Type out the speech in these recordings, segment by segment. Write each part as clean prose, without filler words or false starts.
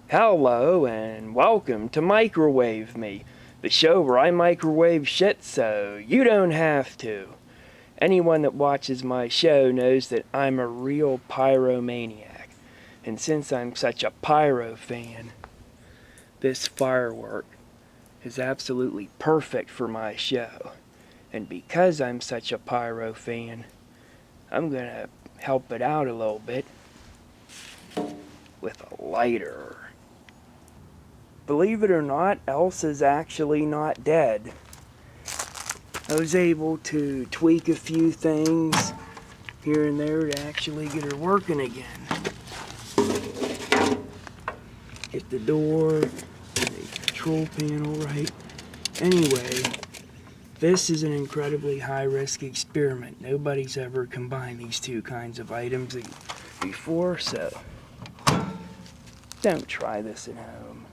Hello and welcome to Microwave Me, the show where I microwave shit so you don't have to. Anyone that watches my show knows that I'm a real pyromaniac, and since I'm such a Pyro fan, this Firework is absolutely perfect for my show. And because I'm such a Pyro fan, I'm gonna help it out a little bit with a lighter. Believe it or not, Elsa's actually not dead. I was able to tweak a few things here and there to actually get her working again. Get the door, the control panel right. Anyway, this is an incredibly high-risk experiment. Nobody's ever combined these two kinds of items before, so don't try this at home.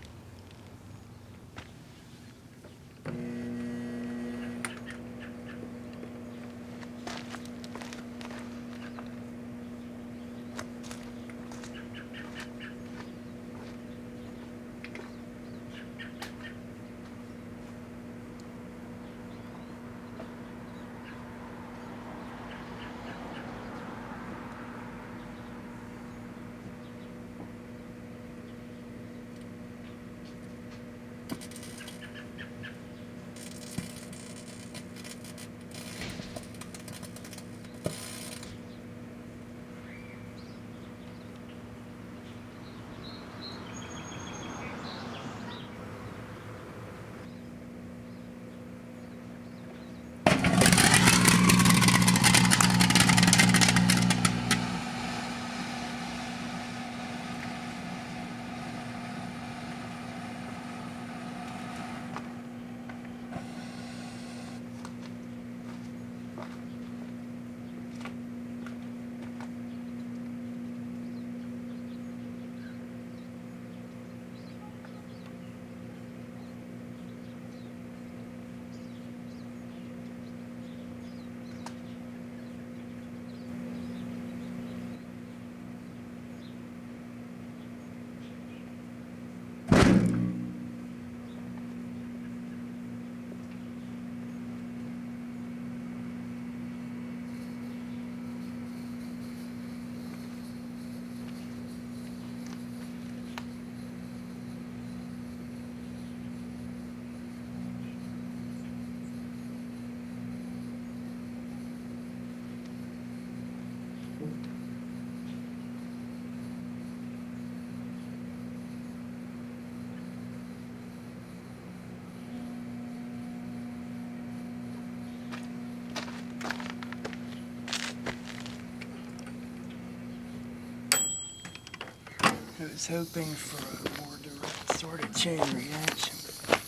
I was hoping for a more direct sort of chain reaction, but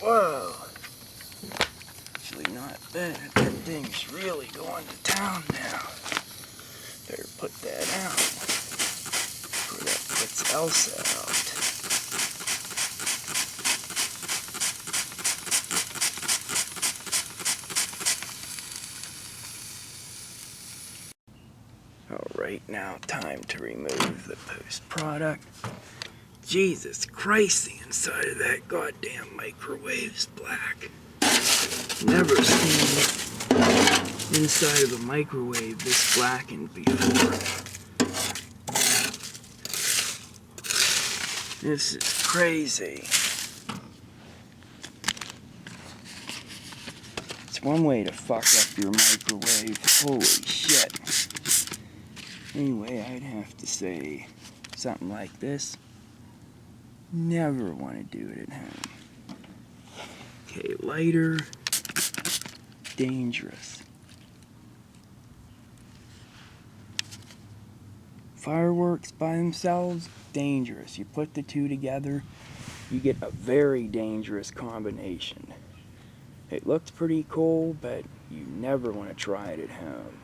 whoa! Actually not bad. That thing's really going to town now. Better put that out before that puts Elsa out. Alright, now time to remove the post-product. Jesus Christ, the inside of that goddamn microwave is black. Never seen inside of a microwave this blackened before. This is crazy. It's one way to fuck up your microwave. Holy shit. Anyway, I'd have to say something like this. Never want to do it at home. Okay, lighter. Dangerous. Fireworks by themselves, dangerous. You put the two together, you get a very dangerous combination. It looks pretty cool, but you never want to try it at home.